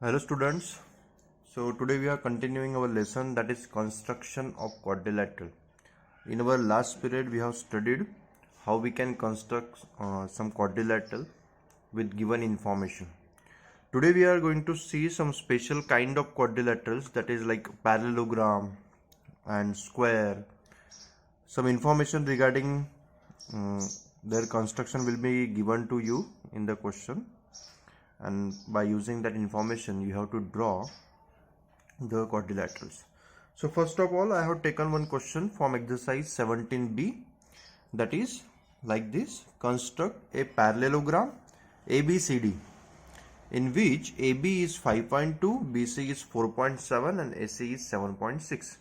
Hello students. So today we are continuing our lesson, that is construction of quadrilateral. In our last period we have studied how we can construct some quadrilateral with given information. Today we are going to see some special kind of quadrilaterals, that is like parallelogram and square. Some information regarding their construction will be given to you in the question, and by using that information you have to draw the quadrilaterals. So first of all, I have taken one question from exercise 17b, that is like this: construct a parallelogram ABCD in which AB is 5.2, BC is 4.7 and AC is 7.6.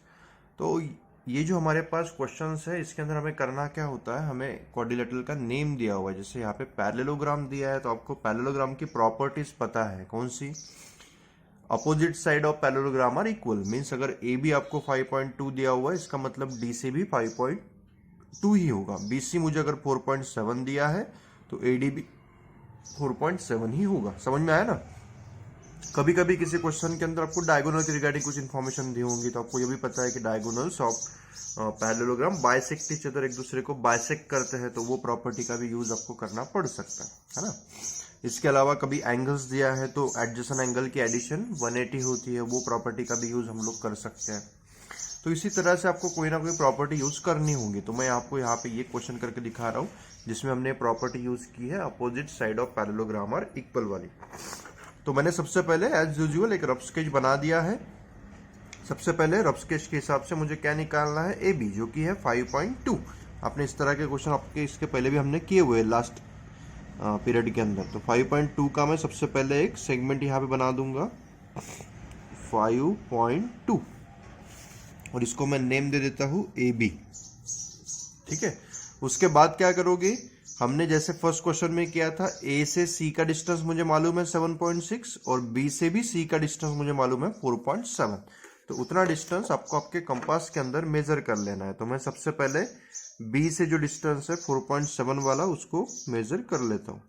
तो ये जो हमारे पास questions है, इसके अंदर हमें करना क्या होता है, हमें क्वाड्रिलेटरल का नेम दिया हुआ है। जैसे यहाँ पे पैरेललोग्राम दिया है, तो आपको पैरेललोग्राम की प्रॉपर्टीज पता है कौन सी। Opposite side of parallelogram are equal, means अगर ए बी आपको 5.2 दिया हुआ है, इसका मतलब डी से भी 5.2 ही होगा। बीसी मुझे अगर 4.7 दिया है तो एडी भी 4.7 ही होगा। समझ में आया ना। कभी कभी किसी क्वेश्चन के अंदर आपको डायगोनल के रिगार्डिंग कुछ इन्फॉर्मेशन दी होंगी, तो आपको ये भी पता है कि diagonals of parallelogram bisect each other, एक दूसरे को बाइसेक्ट करते हैं, तो वो प्रॉपर्टी का भी यूज आपको करना पड़ सकता है ना। इसके अलावा कभी एंगल्स दिया है तो एडजेसेंट एंगल की एडिशन 180 होती है, वो प्रॉपर्टी का भी यूज हम लोग कर सकते हैं। तो इसी तरह से आपको कोई ना कोई प्रॉपर्टी यूज करनी होगी। तो मैं आपको यहाँ पे ये क्वेश्चन करके दिखा रहा हूँ जिसमें हमने प्रॉपर्टी यूज की है opposite side of parallelogram are equal वाली। तो मैंने सबसे पहले एज यूजुअल एक रफ स्केच बना दिया है। सबसे पहले रफ स्केच के हिसाब से मुझे क्या निकालना है, ए बी, जो कि है 5.2। आपने इस तरह के क्वेश्चन आपके इसके पहले भी हमने किए हुए लास्ट पीरियड के अंदर। तो 5.2 का मैं सबसे पहले एक सेगमेंट यहाँ पे बना दूंगा 5.2, और इसको मैं नेम दे देता हूँ ए बी। ठीक है। उसके बाद क्या करोगे, हमने जैसे फर्स्ट क्वेश्चन में किया था, ए से सी का डिस्टेंस मुझे मालूम है 7.6 और बी से भी सी का डिस्टेंस मुझे मालूम है 4.7। तो उतना डिस्टेंस आपको आपके कंपास के अंदर मेजर कर लेना है। तो मैं सबसे पहले बी से जो डिस्टेंस है 4.7 वाला, उसको मेजर कर लेता हूं।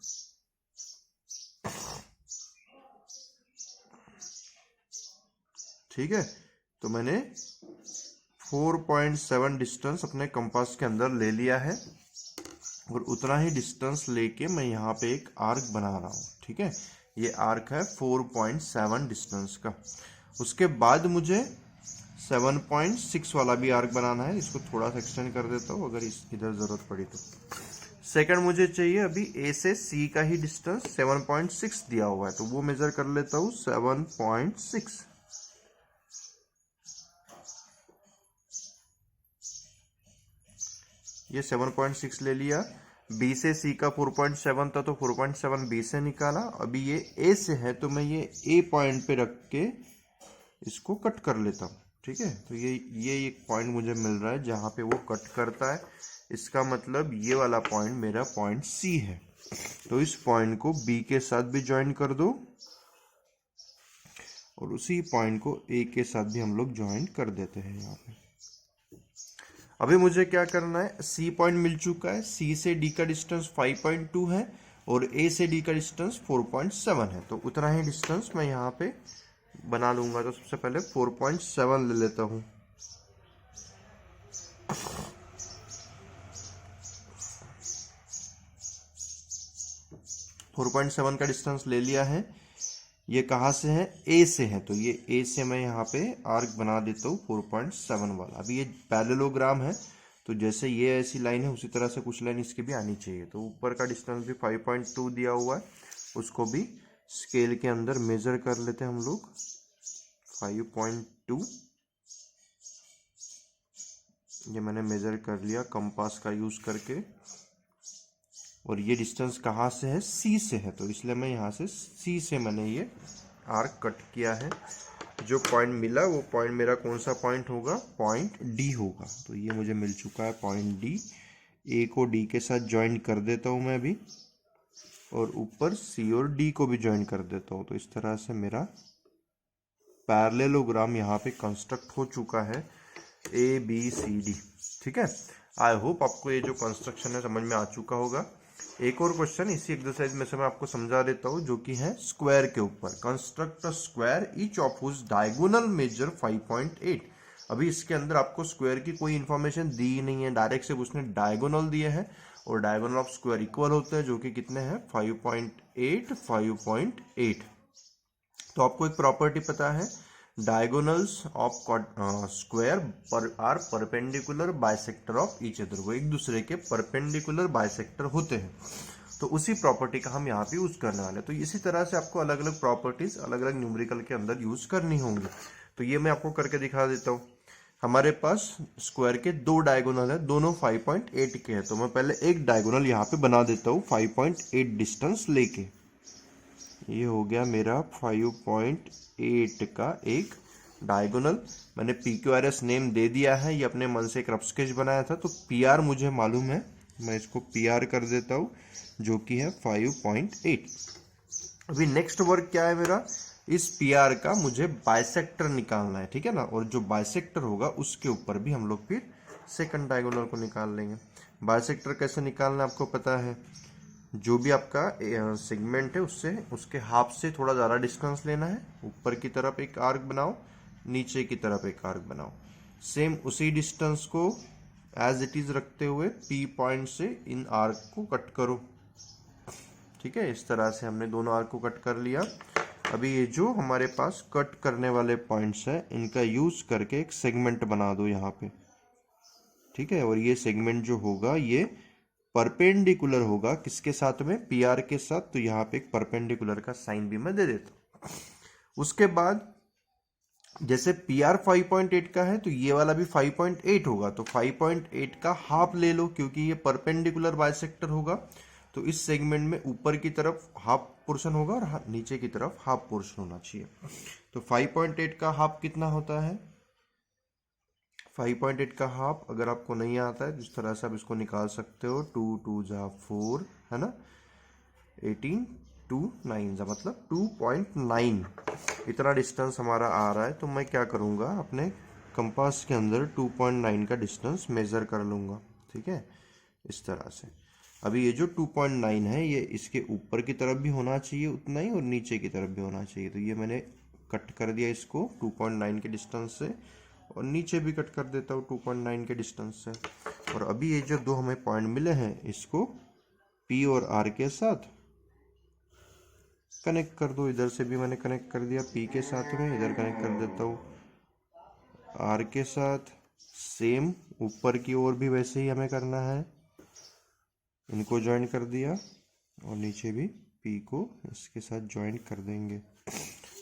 ठीक है। तो मैंने 4.7 डिस्टेंस अपने कंपास के अंदर ले लिया है, और उतना ही डिस्टेंस लेके मैं यहाँ पे एक आर्क बना रहा हूँ। ठीक है। ये आर्क है 4.7 डिस्टेंस का। उसके बाद मुझे 7.6 वाला भी आर्क बनाना है। इसको थोड़ा सा एक्सटेंड कर देता हूँ अगर इधर जरूरत पड़ी तो। सेकंड मुझे चाहिए अभी ए से सी का ही डिस्टेंस 7.6 दिया हुआ है, तो वो मेजर कर लेता हूँ 7.6। ये 7.6 ले लिया। बी से सी का 4.7 था, तो 4.7 बी से निकाला। अभी ये ए से है, तो मैं ये ए पॉइंट पे रख के इसको कट कर लेता हूँ। ठीक है। तो ये एक पॉइंट मुझे मिल रहा है जहां पे वो कट करता है। इसका मतलब ये वाला पॉइंट मेरा पॉइंट सी है। तो इस पॉइंट को बी के साथ भी ज्वाइन कर दो, और उसी पॉइंट को ए के साथ भी हम लोग ज्वाइन कर देते हैं यहाँ पे। अभी मुझे क्या करना है, सी पॉइंट मिल चुका है। सी से डी का डिस्टेंस 5.2 है और ए से डी का डिस्टेंस 4.7 है, तो उतना ही डिस्टेंस मैं यहाँ पे बना लूंगा। तो सबसे पहले 4.7 ले लेता हूं। फोर 4.7 का डिस्टेंस ले लिया है। ये कहाँ से है, ए से है, तो ये ए से मैं यहाँ पे आर्क बना देता हूँ 4.7 वाला। अभी ये पैरेललोग्राम है, तो जैसे ये ऐसी लाइन है उसी तरह से कुछ लाइन इसकी भी आनी चाहिए। तो ऊपर का डिस्टेंस भी 5.2 दिया हुआ है, उसको भी स्केल के अंदर मेजर कर लेते हैं हम लोग 5.2। ये मैंने मेजर कर लिया कंपास का यूज करके। और ये डिस्टेंस कहाँ से है, सी से है, तो इसलिए मैं यहाँ से सी से मैंने ये आर्क कट किया है। जो पॉइंट मिला वो पॉइंट मेरा कौन सा पॉइंट होगा, पॉइंट डी होगा। तो ये मुझे मिल चुका है पॉइंट डी। ए को डी के साथ ज्वाइन कर देता हूँ मैं अभी, और ऊपर सी और डी को भी ज्वाइन कर देता हूँ। तो इस तरह से मेरा पैरेललोग्राम यहाँ पे कंस्ट्रक्ट हो चुका है, A B C D। ठीक है। आई होप आपको ये जो कंस्ट्रक्शन है समझ में आ चुका होगा। एक और क्वेश्चन इसी एक्सरसाइज में से मैं आपको समझा देता हूँ, जो कि है स्क्वायर के ऊपर। Construct a square each of whose diagonal measure 5.8। अभी इसके अंदर आपको स्क्वायर की कोई इंफॉर्मेशन दी ही नहीं है, डायरेक्ट सिर्फ उसने डायगोनल दिए हैं और डायगोनल ऑफ स्क्वायर इक्वल होता है, जो कि कितने हैं 5.8 5.8। तो आपको एक प्रॉपर्टी पता है, diagonals of square are perpendicular bisector of each other. वो एक दूसरे के परपेंडिकुलर बाइसेक्टर होते हैं। तो उसी प्रॉपर्टी का हम यहाँ पे यूज करने वाले हैं। तो इसी तरह से आपको अलग अलग प्रॉपर्टीज अलग अलग न्यूमेरिकल के अंदर यूज करनी होंगी। तो ये मैं आपको करके दिखा देता हूँ। हमारे पास स्क्वायर के दो डायगोनल है, दोनों 5.8 के हैं। तो मैं पहले एक डायगोनल यहाँ पे बना देता हूँ 5.8 डिस्टेंस लेके। ये हो गया मेरा 5.8 का एक डायगोनल। मैंने PQRS नेम दे दिया है, ये अपने मन से एक रफ स्केच बनाया था। तो PR मुझे मालूम है, मैं इसको PR कर देता हूँ, जो कि है 5.8। अभी नेक्स्ट वर्क क्या है मेरा, इस PR का मुझे बाइसेक्टर निकालना है, ठीक है ना। और जो बाइसेक्टर होगा उसके ऊपर भी हम लोग फिर सेकंड डायगोनल को निकाल लेंगे। बाइसेक्टर कैसे निकालना आपको पता है, जो भी आपका सेगमेंट है उससे उसके हाफ से थोड़ा ज़्यादा डिस्टेंस लेना है। ऊपर की तरफ एक आर्क बनाओ, नीचे की तरफ एक आर्क बनाओ। सेम उसी डिस्टेंस को एज इट इज रखते हुए P पॉइंट से इन आर्क को कट करो। ठीक है, इस तरह से हमने दोनों आर्क को कट कर लिया। अभी ये जो हमारे पास कट करने वाले पॉइंट्स हैं, इनका यूज करके एक सेगमेंट बना दो यहाँ पे। ठीक है, और ये सेगमेंट जो होगा ये परपेंडिकुलर होगा किसके साथ में, PR के साथ। तो यहाँ पे एक परपेंडिकुलर का साइन भी मैं दे देता हूँ। उसके बाद जैसे PR 5.8 का है तो ये वाला भी 5.8 होगा। तो 5.8 का हाफ ले लो, क्योंकि ये परपेंडिकुलर बाइसेक्टर होगा। तो इस सेगमेंट में ऊपर की तरफ हाफ पोर्शन होगा और नीचे की तरफ हाफ पोर्शन होना चाहिए। तो 5.8 का हाफ कितना होता है, 5.8 का हाफ अगर आपको नहीं आता है, जिस तरह से आप इसको निकाल सकते हो, 2 2 जा 4 है ना, 18 2 9 जा मतलब 2.9। इतना डिस्टेंस हमारा आ रहा है। तो मैं क्या करूँगा, अपने कंपास के अंदर 2.9 का डिस्टेंस मेज़र कर लूँगा। ठीक है, इस तरह से। अभी ये जो 2.9 है ये इसके ऊपर की तरफ भी होना चाहिए उतना ही, और नीचे की तरफ भी होना चाहिए। तो ये मैंने कट कर दिया इसको 2.9 के डिस्टेंस से, और नीचे भी कट कर देता हूँ 2.9 के डिस्टेंस से। और अभी ये जो दो हमें पॉइंट मिले हैं, इसको P और R के साथ कनेक्ट कर दो। इधर से भी मैंने कनेक्ट कर दिया P के साथ में, इधर कनेक्ट कर देता हूँ R के साथ। सेम ऊपर की ओर भी वैसे ही हमें करना है, इनको ज्वाइन कर दिया, और नीचे भी P को इसके साथ ज्वाइन कर देंगे।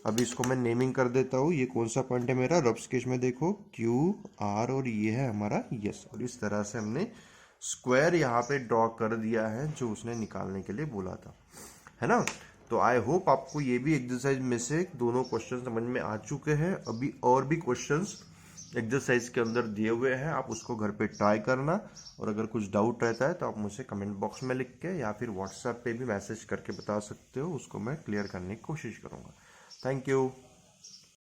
अभी इसको मैं नेमिंग कर देता हूँ। ये कौन सा पॉइंट है मेरा, रफ स्केच में देखो Q R, और ये है हमारा यस। और इस तरह से हमने स्क्वायर यहाँ पे ड्रॉ कर दिया है जो उसने निकालने के लिए बोला था, है ना। तो आई होप आपको ये भी एक्सरसाइज में से दोनों क्वेश्चन समझ में आ चुके हैं। अभी और भी क्वेश्चंस एक्सरसाइज के अंदर दिए हुए हैं, आप उसको घर पे ट्राई करना। और अगर कुछ डाउट रहता है तो आप मुझे कमेंट बॉक्स में लिख के या फिर व्हाट्सएप पे भी मैसेज करके बता सकते हो, उसको मैं क्लियर करने की कोशिश करूँगा। Thank you.